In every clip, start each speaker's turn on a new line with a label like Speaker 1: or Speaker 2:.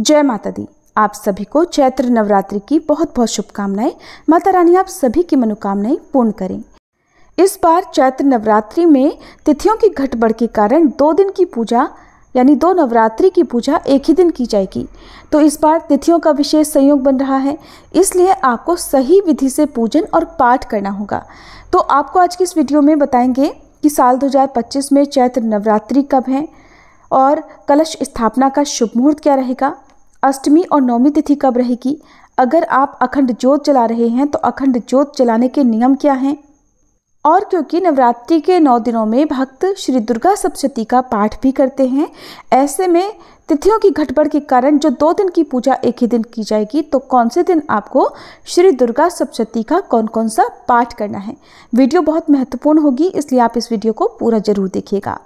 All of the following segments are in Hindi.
Speaker 1: जय माता दी। आप सभी को चैत्र नवरात्रि की बहुत बहुत शुभकामनाएं। माता रानी आप सभी की मनोकामनाएं पूर्ण करें। इस बार चैत्र नवरात्रि में तिथियों की घटबढ़ के कारण 2 दिन की पूजा यानी 2 नवरात्रि की पूजा एक ही दिन की जाएगी। तो इस बार तिथियों का विशेष संयोग बन रहा है, इसलिए आपको सही विधि से पूजन और पाठ करना होगा। तो आपको आज की इस वीडियो में बताएंगे कि साल 2025 में चैत्र नवरात्रि कब है और कलश स्थापना का शुभ मुहूर्त क्या रहेगा, अष्टमी और नवमी तिथि कब रहेगी, अगर आप अखंड ज्योत जला रहे हैं तो अखंड ज्योत जलाने के नियम क्या हैं। और क्योंकि नवरात्रि के 9 दिनों में भक्त श्री दुर्गा सप्तशती का पाठ भी करते हैं, ऐसे में तिथियों की घटबढ़ के कारण जो 2 दिन की पूजा एक ही दिन की जाएगी, तो कौन से दिन आपको श्री दुर्गा सप्तशती का कौन कौन सा पाठ करना है। वीडियो बहुत महत्वपूर्ण होगी, इसलिए आप इस वीडियो को पूरा जरूर देखिएगा।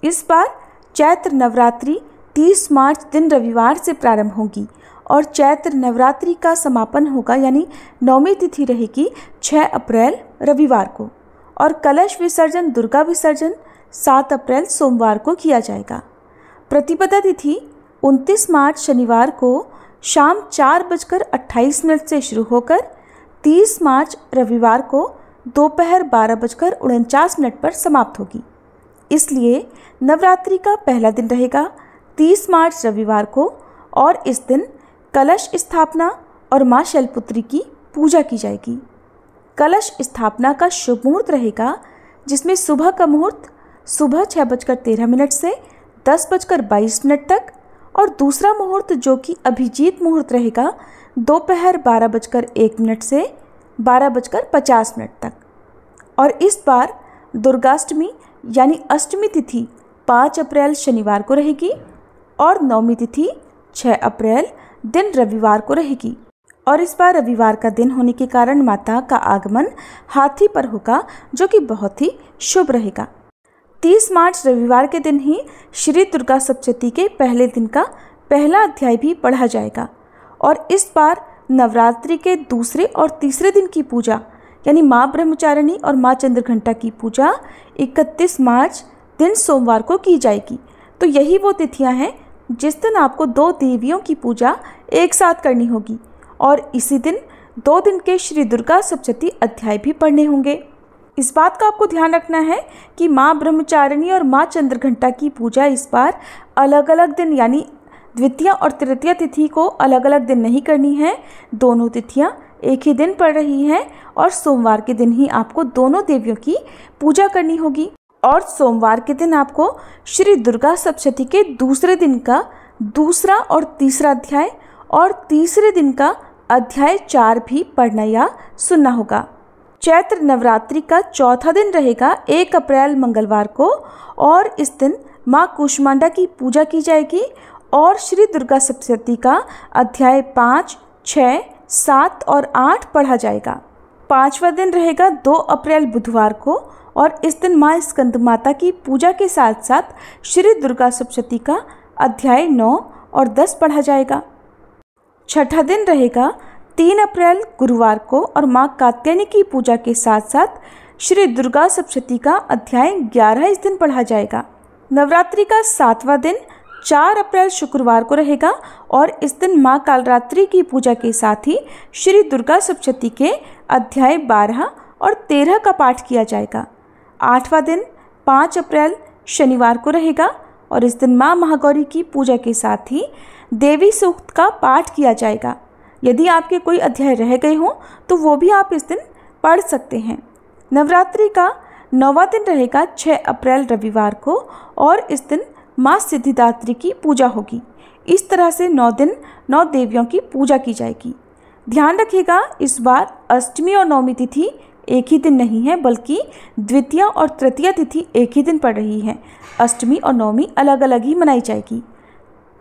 Speaker 1: इस बार चैत्र नवरात्रि 30 मार्च दिन रविवार से प्रारंभ होगी और चैत्र नवरात्रि का समापन होगा यानी नवमी तिथि रहेगी 6 अप्रैल रविवार को और कलश विसर्जन दुर्गा विसर्जन 7 अप्रैल सोमवार को किया जाएगा। प्रतिपदा तिथि 29 मार्च शनिवार को शाम 4:28 से शुरू होकर 30 मार्च रविवार को दोपहर 12:49 पर समाप्त होगी। इसलिए नवरात्रि का पहला दिन रहेगा 30 मार्च रविवार को और इस दिन कलश स्थापना और माँ शैलपुत्री की पूजा की जाएगी। कलश स्थापना का शुभ मुहूर्त रहेगा जिसमें सुबह का मुहूर्त सुबह 6:13 से 10:22 तक और दूसरा मुहूर्त जो कि अभिजीत मुहूर्त रहेगा दोपहर 12:01 से 12:50 तक। और इस बार दुर्गाष्टमी यानी अष्टमी तिथि 5 अप्रैल शनिवार को रहेगी और नवमी तिथि 6 अप्रैल दिन रविवार को रहेगी। और इस बार रविवार का दिन होने के कारण माता का आगमन हाथी पर होगा जो कि बहुत ही शुभ रहेगा। 30 मार्च रविवार के दिन ही श्री दुर्गा सप्तशती के पहले दिन का पहला अध्याय भी पढ़ा जाएगा। और इस बार नवरात्रि के दूसरे और तीसरे दिन की पूजा यानी माँ ब्रह्मचारिणी और माँ चंद्रघंटा की पूजा 31 मार्च दिन सोमवार को की जाएगी। तो यही वो तिथियां हैं जिस दिन आपको 2 देवियों की पूजा एक साथ करनी होगी और इसी दिन 2 दिन के श्री दुर्गा सप्तशती अध्याय भी पढ़ने होंगे। इस बात का आपको ध्यान रखना है कि माँ ब्रह्मचारिणी और माँ चंद्रघंटा की पूजा इस बार अलग अलग दिन यानी द्वितीय और तृतीय तिथि को अलग अलग दिन नहीं करनी है। दोनों तिथियां एक ही दिन पड़ रही हैं और सोमवार के दिन ही आपको दोनों देवियों की पूजा करनी होगी। और सोमवार के दिन आपको श्री दुर्गा सप्तशती के दूसरे दिन का दूसरा और तीसरा अध्याय और तीसरे दिन का अध्याय 4 भी पढ़ना या सुनना होगा। चैत्र नवरात्रि का चौथा दिन रहेगा 1 अप्रैल मंगलवार को और इस दिन माँ कूष्मांडा की पूजा की जाएगी और श्री दुर्गा सप्तशती का अध्याय 5, 6, 7 और 8 पढ़ा जाएगा। 5वां दिन रहेगा 2 अप्रैल बुधवार को और इस दिन माँ स्कंद माता की पूजा के साथ साथ श्री दुर्गा सप्तशती का अध्याय 9 और 10 पढ़ा जाएगा। 6ठा दिन रहेगा 3 अप्रैल गुरुवार को और माँ कात्यायनी की पूजा के साथ साथ श्री दुर्गा सप्तशती का अध्याय 11 इस दिन पढ़ा जाएगा। नवरात्रि का 7वां दिन 4 अप्रैल शुक्रवार को रहेगा और इस दिन माँ कालरात्रि की पूजा के साथ ही श्री दुर्गा सप्तशती के अध्याय 12 और 13 का पाठ किया जाएगा। 8वां दिन 5 अप्रैल शनिवार को रहेगा और इस दिन माँ महागौरी की पूजा के साथ ही देवी सूक्त का पाठ किया जाएगा। यदि आपके कोई अध्याय रह गए हों तो वो भी आप इस दिन पढ़ सकते हैं। नवरात्रि का 9वां दिन रहेगा 6 अप्रैल रविवार को और इस दिन माँ सिद्धिदात्री की पूजा होगी। इस तरह से 9 दिन 9 देवियों की पूजा की जाएगी। ध्यान रखिएगा इस बार अष्टमी और नवमी तिथि एक ही दिन नहीं है बल्कि द्वितीय और तृतीय तिथि एक ही दिन पड़ रही है। अष्टमी और नवमी अलग अलग ही मनाई जाएगी।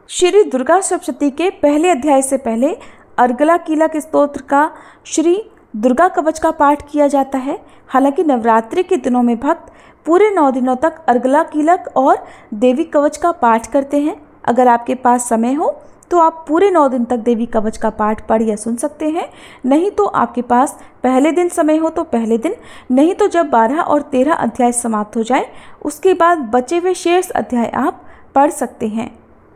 Speaker 1: श्री दुर्गा सप्तशती के पहले अध्याय से पहले अर्गला कीलक स्तोत्र का श्री दुर्गा कवच का पाठ किया जाता है। हालांकि नवरात्रि के दिनों में भक्त पूरे 9 दिनों तक अर्गला कीलक और देवी कवच का पाठ करते हैं। अगर आपके पास समय हो तो आप पूरे 9 दिन तक देवी कवच का पाठ पढ़ या सुन सकते हैं। नहीं तो आपके पास पहले दिन समय हो तो पहले दिन, नहीं तो जब 12 और 13 अध्याय समाप्त हो जाए उसके बाद बचे हुए शेष अध्याय आप पढ़ सकते हैं।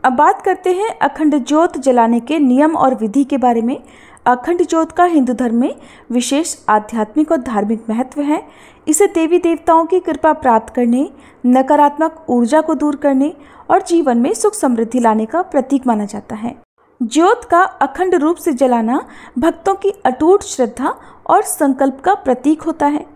Speaker 1: अब बात करते हैं अखंड ज्योत जलाने के नियम और विधि के बारे में। अखंड ज्योत का हिंदू धर्म में विशेष आध्यात्मिक और धार्मिक महत्व है। इसे देवी देवताओं की कृपा प्राप्त करने, नकारात्मक ऊर्जा को दूर करने और जीवन में सुख समृद्धि लाने का प्रतीक माना जाता है। ज्योत का अखंड रूप से जलाना भक्तों की अटूट श्रद्धा और संकल्प का प्रतीक होता है।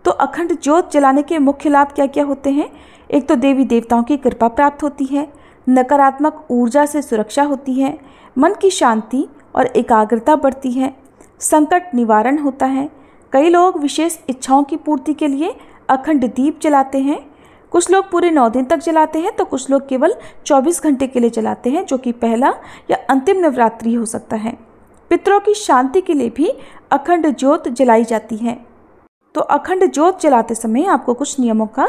Speaker 1: तो अखंड ज्योत जलाने के मुख्य लाभ क्या क्या होते हैं? एक तो देवी देवताओं की कृपा प्राप्त होती है, नकारात्मक ऊर्जा से सुरक्षा होती है, मन की शांति और एकाग्रता बढ़ती है, संकट निवारण होता है। कई लोग विशेष इच्छाओं की पूर्ति के लिए अखंड दीप जलाते हैं। कुछ लोग पूरे 9 दिन तक जलाते हैं तो कुछ लोग केवल 24 घंटे के लिए जलाते हैं, जो कि पहला या अंतिम नवरात्रि हो सकता है। पितरों की शांति के लिए भी अखंड ज्योत जलाई जाती है। तो अखंड ज्योत जलाते समय आपको कुछ नियमों का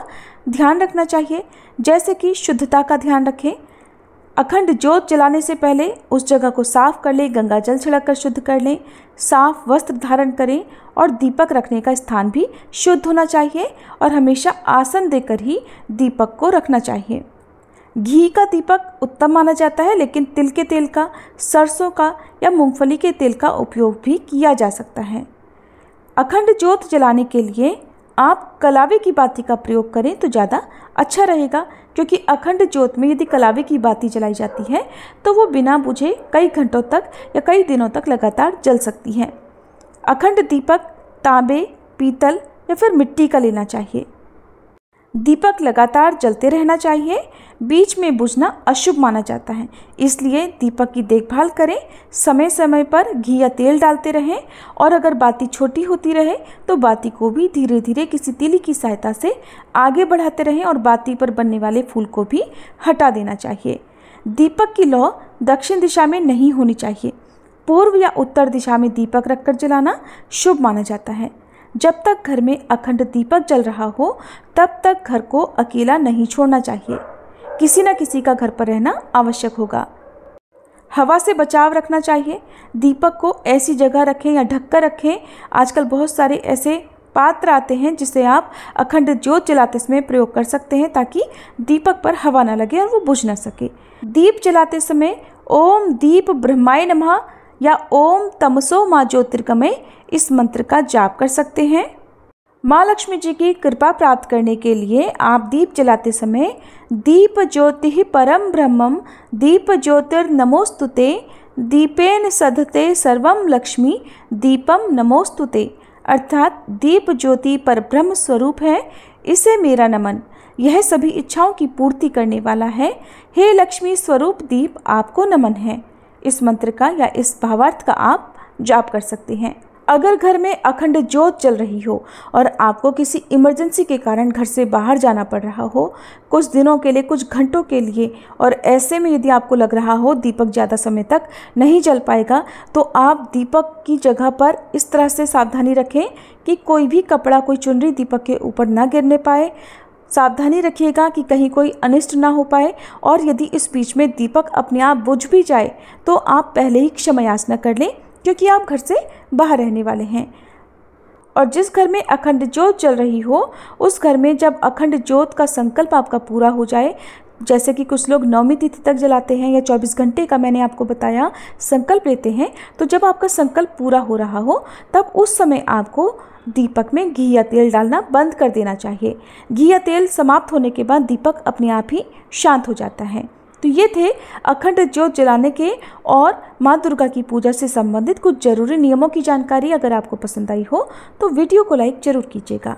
Speaker 1: ध्यान रखना चाहिए, जैसे कि शुद्धता का ध्यान रखें। अखंड ज्योत जलाने से पहले उस जगह को साफ कर लें, गंगा जल छिड़क कर शुद्ध कर लें, साफ वस्त्र धारण करें और दीपक रखने का स्थान भी शुद्ध होना चाहिए और हमेशा आसन देकर ही दीपक को रखना चाहिए। घी का दीपक उत्तम माना जाता है, लेकिन तिल के तेल का, सरसों का या मूंगफली के तेल का उपयोग भी किया जा सकता है। अखंड ज्योत जलाने के लिए आप कलावे की बाती का प्रयोग करें तो ज़्यादा अच्छा रहेगा, क्योंकि अखंड ज्योत में यदि कलावे की बाती जलाई जाती है तो वो बिना बुझे कई घंटों तक या कई दिनों तक लगातार जल सकती है। अखंड दीपक तांबे, पीतल या फिर मिट्टी का लेना चाहिए। दीपक लगातार जलते रहना चाहिए, बीच में बुझना अशुभ माना जाता है, इसलिए दीपक की देखभाल करें, समय समय पर घी या तेल डालते रहें और अगर बाती छोटी होती रहे तो बाती को भी धीरे धीरे किसी तीली की सहायता से आगे बढ़ाते रहें और बाती पर बनने वाले फूल को भी हटा देना चाहिए। दीपक की लौ दक्षिण दिशा में नहीं होनी चाहिए। पूर्व या उत्तर दिशा में दीपक रखकर जलाना शुभ माना जाता है। जब तक घर में अखंड दीपक जल रहा हो तब तक घर को अकेला नहीं छोड़ना चाहिए, किसी न किसी का घर पर रहना आवश्यक होगा। हवा से बचाव रखना चाहिए। दीपक को ऐसी जगह रखें या ढक कर रखें। आजकल बहुत सारे ऐसे पात्र आते हैं जिसे आप अखंड ज्योत जलाते समय प्रयोग कर सकते हैं, ताकि दीपक पर हवा न लगे और वो बुझ न सके। दीप जलाते समय ओम दीप ब्रह्माय नमः या ओम तमसो माँ ज्योतिर्गमय इस मंत्र का जाप कर सकते हैं। माँ लक्ष्मी जी की कृपा प्राप्त करने के लिए आप दीप जलाते समय दीप ज्योति परम ब्रह्मम दीप ज्योतिर्नमोस्तुते दीपेन सधते सर्वम लक्ष्मी दीपम नमोस्तुते, अर्थात दीप ज्योति परब्रह्म स्वरूप है, इसे मेरा नमन, यह सभी इच्छाओं की पूर्ति करने वाला है। हे लक्ष्मी स्वरूप दीप आपको नमन है। इस मंत्र का या इस भावार्थ का आप जाप कर सकते हैं। अगर घर में अखंड ज्योत जल रही हो और आपको किसी इमरजेंसी के कारण घर से बाहर जाना पड़ रहा हो, कुछ दिनों के लिए, कुछ घंटों के लिए, और ऐसे में यदि आपको लग रहा हो दीपक ज़्यादा समय तक नहीं जल पाएगा, तो आप दीपक की जगह पर इस तरह से सावधानी रखें कि कोई भी कपड़ा, कोई चुनरी दीपक के ऊपर ना गिरने पाए। सावधानी रखिएगा कि कहीं कोई अनिष्ट ना हो पाए, और यदि इस बीच में दीपक अपने आप बुझ भी जाए तो आप पहले ही क्षमा याचना कर लें, क्योंकि आप घर से बाहर रहने वाले हैं। और जिस घर में अखंड ज्योत जल रही हो उस घर में जब अखंड ज्योत का संकल्प आपका पूरा हो जाए, जैसे कि कुछ लोग 9वीं तिथि तक जलाते हैं या 24 घंटे का मैंने आपको बताया संकल्प लेते हैं, तो जब आपका संकल्प पूरा हो रहा हो तब उस समय आपको दीपक में घी या तेल डालना बंद कर देना चाहिए। घी या तेल समाप्त होने के बाद दीपक अपने आप ही शांत हो जाता है। तो ये थे अखंड ज्योत जलाने के और माँ दुर्गा की पूजा से संबंधित कुछ जरूरी नियमों की जानकारी। अगर आपको पसंद आई हो तो वीडियो को लाइक जरूर कीजिएगा।